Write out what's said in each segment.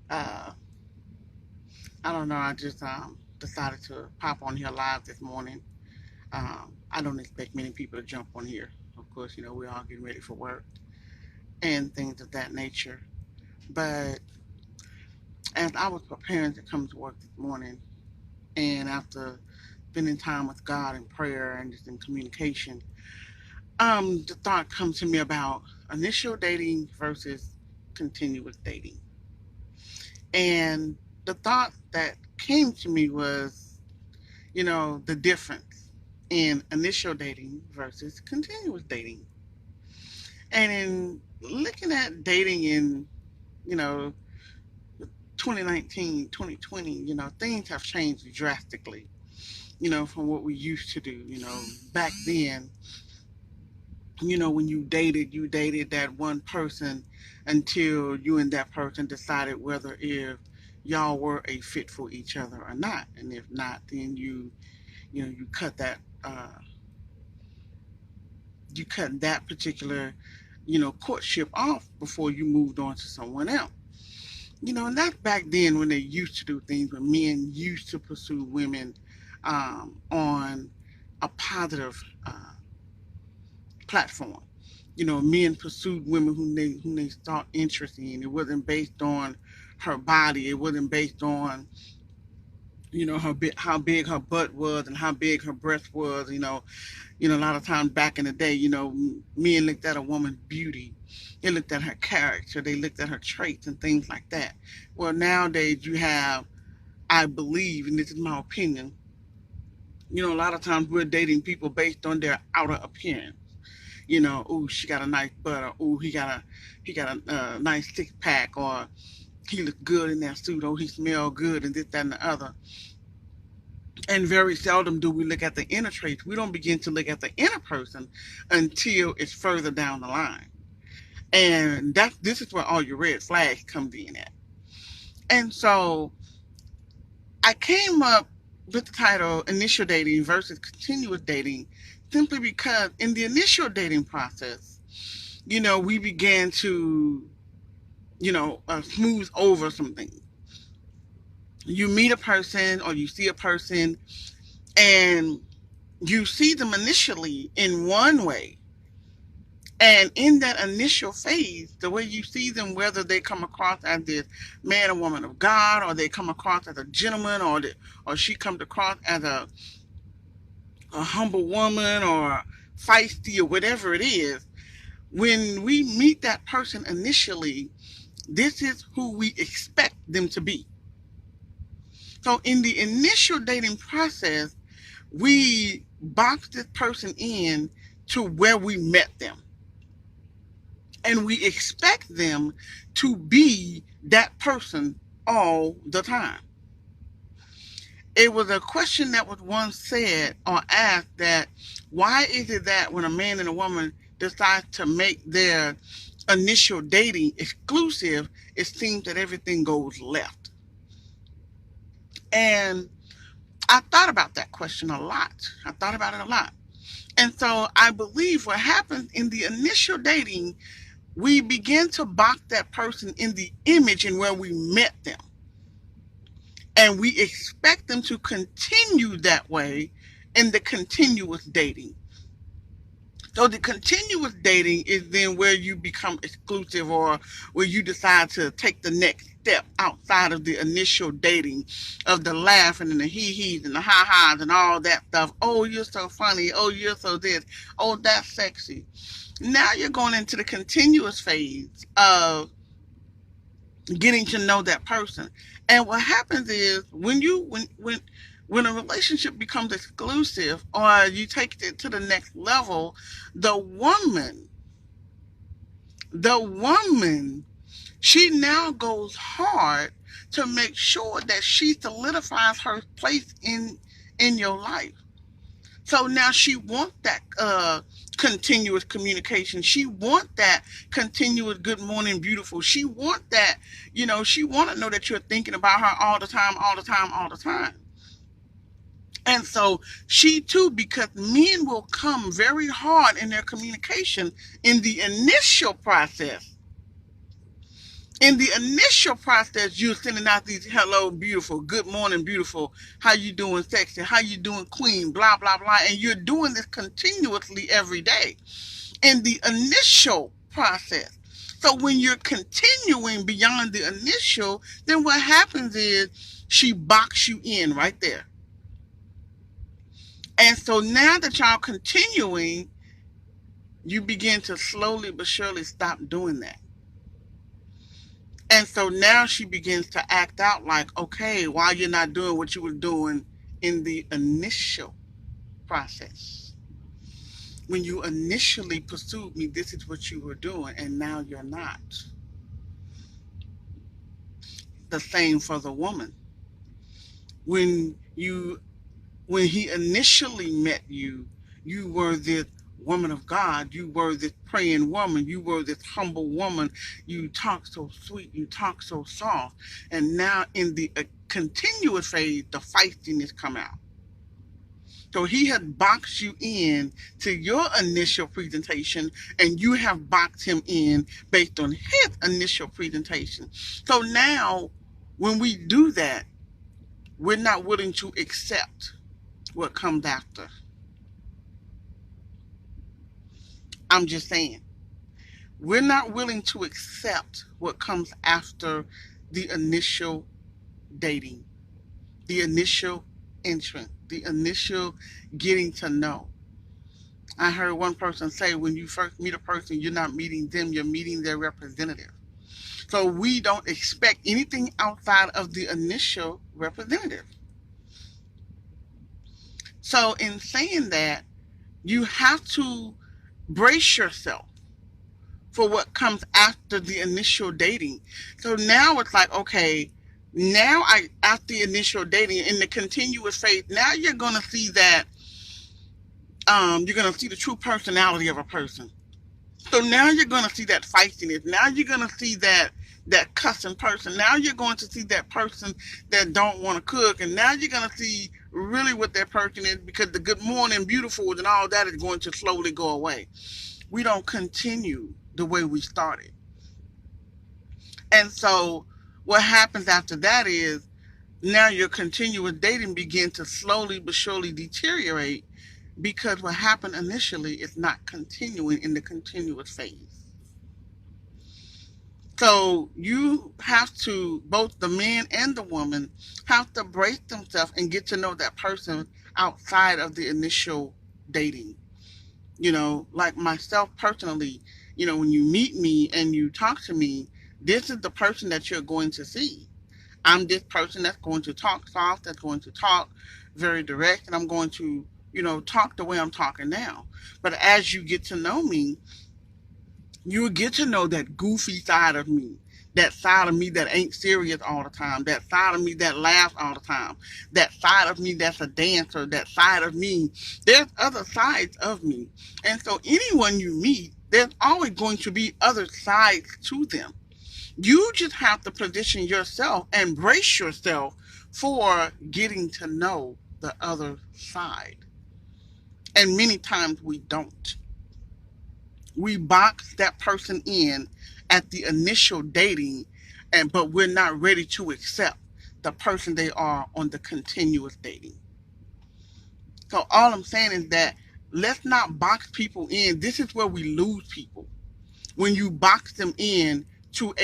Uh, I don't know. I just decided to pop on here live this morning. I don't expect many people to jump on here. Of course, we're all getting ready for work and things of that nature. But as I was preparing to come to work this morning, and after spending time with God in prayer and just in communication, the thought comes to me about initial dating versus continuous dating. And the thought that came to me was, the difference in initial dating versus continuous dating. And in looking at dating in, you know, 2019, 2020, things have changed drastically, from what we used to do. Back then, when you dated that one person until you and that person decided whether if y'all were a fit for each other or not. And if not, then you cut that particular, courtship off before you moved on to someone else. And that's back then when they used to do things, when men used to pursue women on a positive platform. Men pursued women whom they thought interesting. It wasn't based on her body. It wasn't based on how big her butt was and how big her breast was. A lot of times back in the day, men looked at a woman's beauty. They looked at her character. They looked at her traits and things like that. Well, nowadays you have, I believe, and this is my opinion, a lot of times we're dating people based on their outer appearance. Oh, she got a nice butt, or oh, he got a nice six pack, or he looked good in that suit, oh, he smelled good, and this, that, and the other. And very seldom do we look at the inner traits. We don't begin to look at the inner person until it's further down the line. And this is where all your red flags comes in at. And so I came up with the title Initial Dating versus Continuous Dating simply because in the initial dating process, we began to, smooth over some things. You meet a person or you see a person and you see them initially in one way. And in that initial phase, the way you see them, whether they come across as this man or woman of God, or they come across as a gentleman, or she comes across as a humble woman, or feisty, or whatever it is, when we meet that person initially, this is who we expect them to be. So in the initial dating process, we box this person in to where we met them. And we expect them to be that person all the time. It was a question that was once said or asked that why is it that when a man and a woman decide to make their initial dating exclusive, it seems that everything goes left? And I thought about that question a lot. I thought about it a lot. And so I believe what happens in the initial dating, we begin to box that person in the image and where we met them. And we expect them to continue that way in the continuous dating. So the continuous dating is then where you become exclusive, or where you decide to take the next step outside of the initial dating, of the laughing and the hee-hees and the ha-has and all that stuff. Oh, you're so funny. Oh, you're so this. Oh, that's sexy. Now you're going into the continuous phase of getting to know that person. And what happens is when a relationship becomes exclusive, or you take it to the next level, the woman, she now goes hard to make sure that she solidifies her place in your life. So now she wants that continuous communication. She wants that continuous good morning, beautiful. She wants that, she want to know that you're thinking about her all the time, all the time, all the time. And so she too, because men will come very hard in their communication in the initial process, In the initial process, you're sending out these hello, beautiful, good morning, beautiful, how you doing, sexy, how you doing, queen, blah, blah, blah. And you're doing this continuously every day in the initial process. So when you're continuing beyond the initial, then what happens is she boxes you in right there. And so now that y'all continuing, you begin to slowly but surely stop doing that. And so now she begins to act out like, okay, why you're not doing what you were doing in the initial process. When you initially pursued me, this is what you were doing, and now you're not. The same for the woman. When you when he initially met you, you were this woman of God. You were this praying woman. You were this humble woman. You talk so sweet. You talk so soft. And now in the continuous phase, the feistiness come out. So he had boxed you in to your initial presentation, and you have boxed him in based on his initial presentation. So now, when we do that, we're not willing to accept what comes after. I'm just saying. We're not willing to accept what comes after the initial dating, the initial entrance, the initial getting to know. I heard one person say, when you first meet a person, you're not meeting them, you're meeting their representative. So we don't expect anything outside of the initial representative. So in saying that, you have to brace yourself for what comes after the initial dating. So now it's like, okay, now after the initial dating in the continuous phase, now you're gonna see that you're gonna see the true personality of a person. So now you're gonna see that feistiness. Now you're gonna see that cussing person. Now you're going to see that person that don't want to cook, and now you're gonna see really what that person is, because the good morning, beautiful, and all that is going to slowly go away. We don't continue the way we started. And so what happens after that is now your continuous dating begins to slowly but surely deteriorate, because what happened initially is not continuing in the continuous phase. So you have to, both the man and the woman have to brace themselves and get to know that person outside of the initial dating. Like myself personally, when you meet me and you talk to me, this is the person that you're going to see. I'm this person that's going to talk soft, that's going to talk very direct, and I'm going to, talk the way I'm talking now. But as you get to know me, you'll get to know that goofy side of me, that side of me that ain't serious all the time, that side of me that laughs all the time, that side of me that's a dancer, that side of me. There's other sides of me. And so anyone you meet, there's always going to be other sides to them. You just have to position yourself and brace yourself for getting to know the other side. And many times we don't. We box that person in at the initial dating, but we're not ready to accept the person they are on the continuous dating. So all I'm saying is that let's not box people in. This is where we lose people. When you box them in to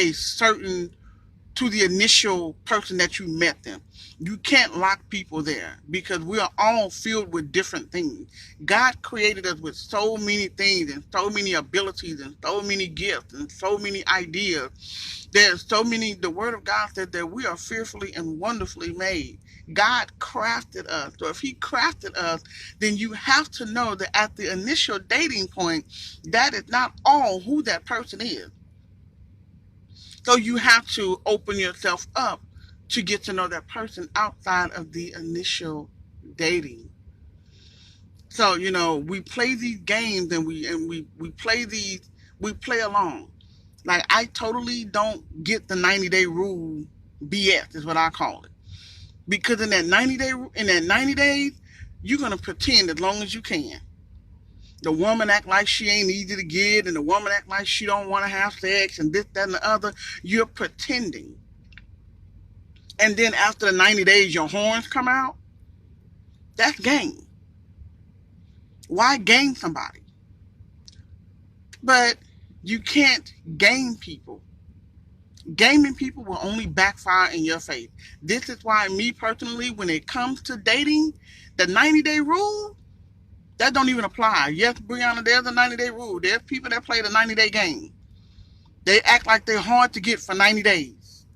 to the initial person that you met them. You can't lock people there, because we are all filled with different things. God created us with so many things and so many abilities and so many gifts and so many ideas. There's so many, the word of God said that we are fearfully and wonderfully made. God crafted us. So if he crafted us, then you have to know that at the initial dating point, that is not all who that person is. So you have to open yourself up to get to know that person outside of the initial dating. So, we play these games, and we play along. Like, I totally don't get the 90-day rule BS is what I call it. Because in that 90 days, you're gonna pretend as long as you can. The woman act like she ain't easy to get, and the woman act like she don't want to have sex, and this, that, and the other. You're pretending. And then after the 90 days, your horns come out. That's game. Why game somebody? But you can't game people. Gaming people will only backfire in your face. This is why, me personally, when it comes to dating, the 90-day rule, that don't even apply. Yes, Brianna, there's a 90-day rule. There's people that play the 90-day game. They act like they're hard to get for 90 days.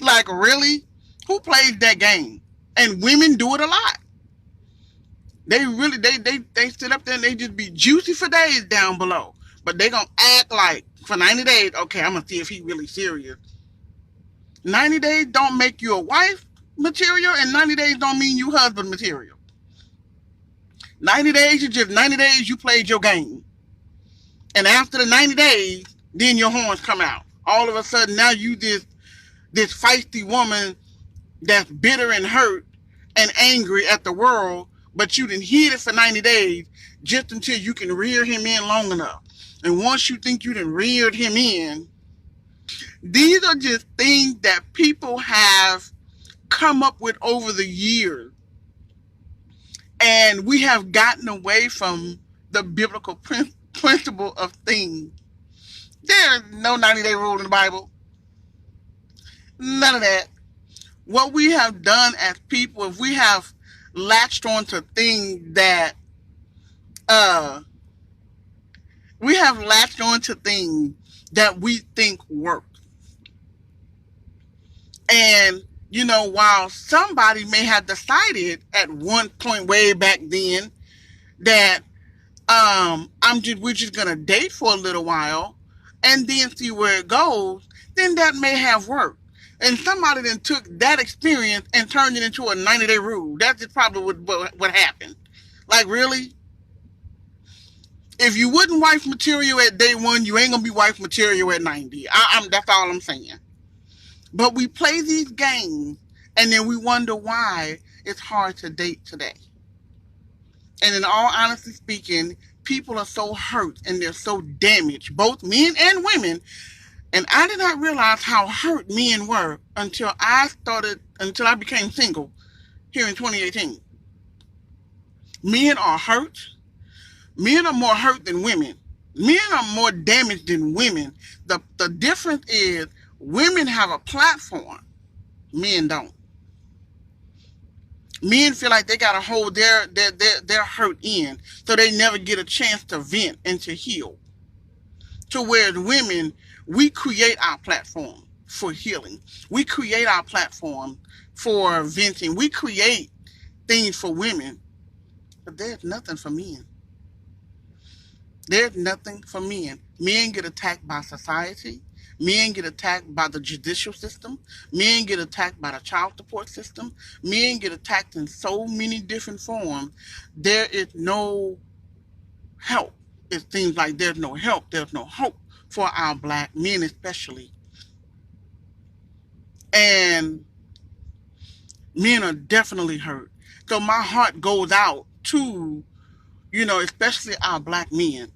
Like, really? Who plays that game? And women do it a lot. They really, they sit up there and they just be juicy for days down below. But they gonna act like for 90 days, okay, I'm gonna see if he really serious. 90 days don't make you a wife material, and 90 days don't mean you husband material. 90 days is just 90 days you played your game. And after the 90 days, then your horns come out. All of a sudden, now you this feisty woman that's bitter and hurt and angry at the world, but you didn't hid it for 90 days just until you can rear him in long enough. And once you think you done reared him in, these are just things that people have come up with over the years. And we have gotten away from the biblical principle of things. There's no 90-day rule in the Bible. None of that. What we have done as people, if we have latched on to things that we think work. And, you know, while somebody may have decided at one point way back then that we're just gonna date for a little while and then see where it goes, then that may have worked. And somebody then took that experience and turned it into a 90-day rule. That's just probably what happened. Like, really? If you wasn't wife material at day one, you ain't gonna be wife material at 90. That's all I'm saying. But we play these games, and then we wonder why it's hard to date today. And in all honesty speaking, people are so hurt and they're so damaged, both men and women. And I did not realize how hurt men were until I became single here in 2018. Men are hurt. Men are more hurt than women. Men are more damaged than women. The difference is women have a platform. Men don't. Men feel like they gotta hold their hurt in, so they never get a chance to vent and to heal. To where women, we create our platform for healing. We create our platform for venting. We create things for women, but there's nothing for men. There's nothing for men. Men get attacked by society. Men get attacked by the judicial system. Men get attacked by the child support system. Men get attacked in so many different forms. There is no help. It seems like there's no help. There's no hope for our black men especially. And men are definitely hurt. So my heart goes out to, especially our black men.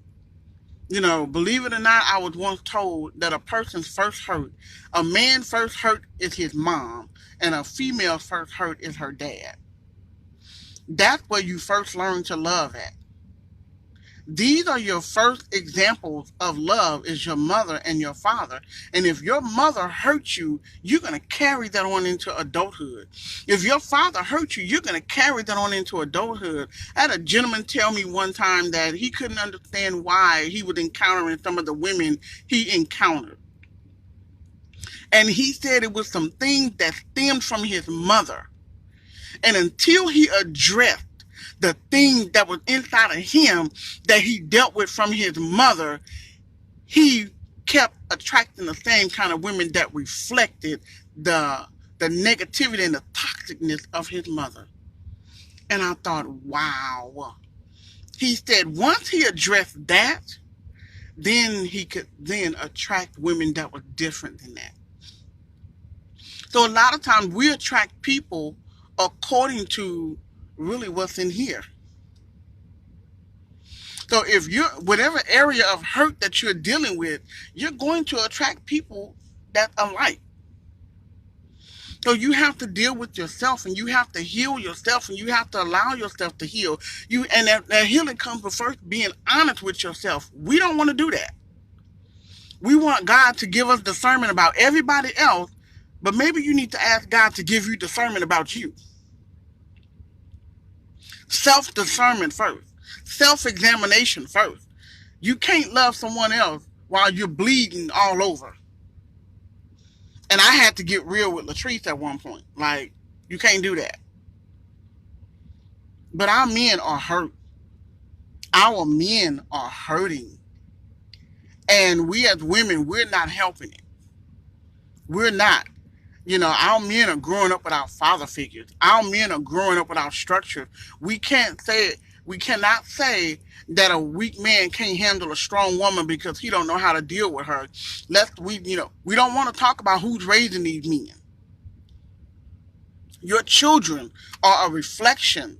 Believe it or not, I was once told that a person's first hurt, a man's first hurt is his mom, and a female's first hurt is her dad. That's where you first learn to love at. These are your first examples of love, is your mother and your father. And if your mother hurt you, you're going to carry that on into adulthood. If your father hurt you, you're going to carry that on into adulthood. I had a gentleman tell me one time that he couldn't understand why he was encountering some of the women he encountered. And he said it was some things that stemmed from his mother. And until he addressed the thing that was inside of him that he dealt with from his mother, he kept attracting the same kind of women that reflected the negativity and the toxicness of his mother. And I thought, wow. He said once he addressed that, then he could then attract women that were different than that. So a lot of times we attract people according to really what's in here. So if you're whatever area of hurt that you're dealing with, you're going to attract people that alike. So you have to deal with yourself, and you have to heal yourself, and you have to allow yourself to heal. And that healing comes with first being honest with yourself. We don't want to do that. We want God to give us discernment about everybody else, but maybe you need to ask God to give you discernment about you. Self-discernment first. Self-examination first. You can't love someone else while you're bleeding all over. And I had to get real with Latrice at one point. Like, you can't do that. But our men are hurt. Our men are hurting. And we as women, we're not helping it. We're not. Our men are growing up without father figures. Our men are growing up without structure. We cannot say that a weak man can't handle a strong woman because he don't know how to deal with her. We don't want to talk about who's raising these men. Your children are a reflection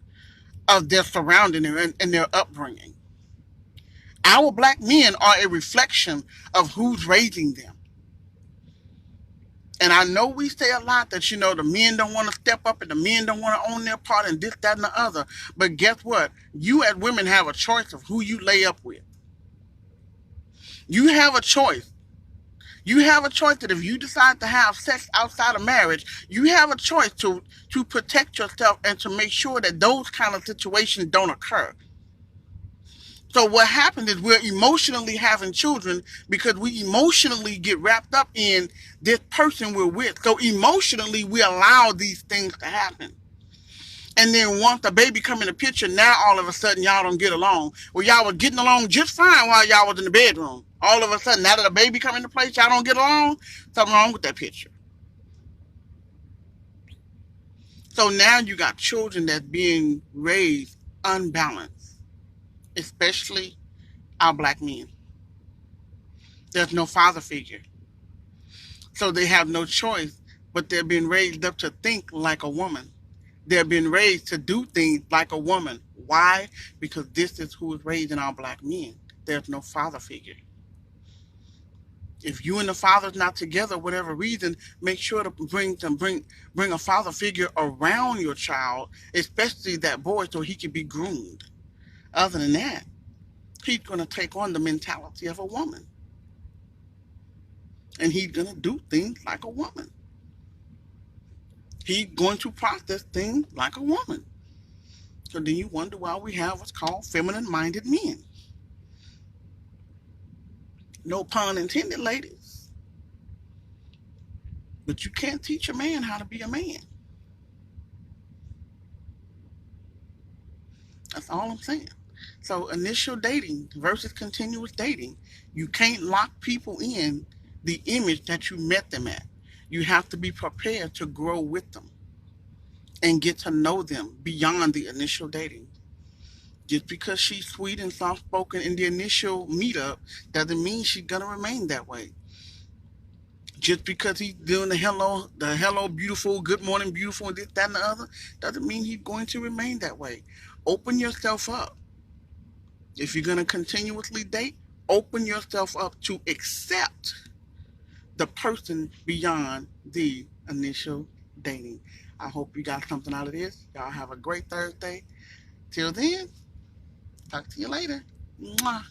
of their surrounding and their upbringing. Our black men are a reflection of who's raising them. And I know we say a lot that, the men don't want to step up and the men don't want to own their part and this, that, and the other. But guess what? You as women have a choice of who you lay up with. You have a choice. You have a choice that if you decide to have sex outside of marriage, you have a choice to protect yourself and to make sure that those kind of situations don't occur. So what happens is we're emotionally having children because we emotionally get wrapped up in this person we're with. So emotionally, we allow these things to happen. And then once the baby come in the picture, now all of a sudden y'all don't get along. Well, y'all were getting along just fine while y'all was in the bedroom. All of a sudden, now that the baby come into place, y'all don't get along. Something wrong with that picture. So now you got children that's being raised unbalanced, especially our black men. There's no father figure. So they have no choice, but they're being raised up to think like a woman. They're being raised to do things like a woman. Why? Because this is who is raising our black men. There's no father figure. If you and the father's not together, whatever reason, make sure to bring a father figure around your child, especially that boy, so he can be groomed. Other than that, he's going to take on the mentality of a woman. And he's going to do things like a woman. He's going to process things like a woman. So then you wonder why we have what's called feminine-minded men. No pun intended, ladies. But you can't teach a man how to be a man. That's all I'm saying. So initial dating versus continuous dating, you can't lock people in the image that you met them at. You have to be prepared to grow with them and get to know them beyond the initial dating. Just because she's sweet and soft-spoken in the initial meetup doesn't mean she's going to remain that way. Just because he's doing the hello, beautiful, good morning, beautiful, and this, that, and the other, doesn't mean he's going to remain that way. Open yourself up. If you're going to continuously date, open yourself up to accept the person beyond the initial dating. I hope you got something out of this. Y'all have a great Thursday. Till then, talk to you later. Mwah.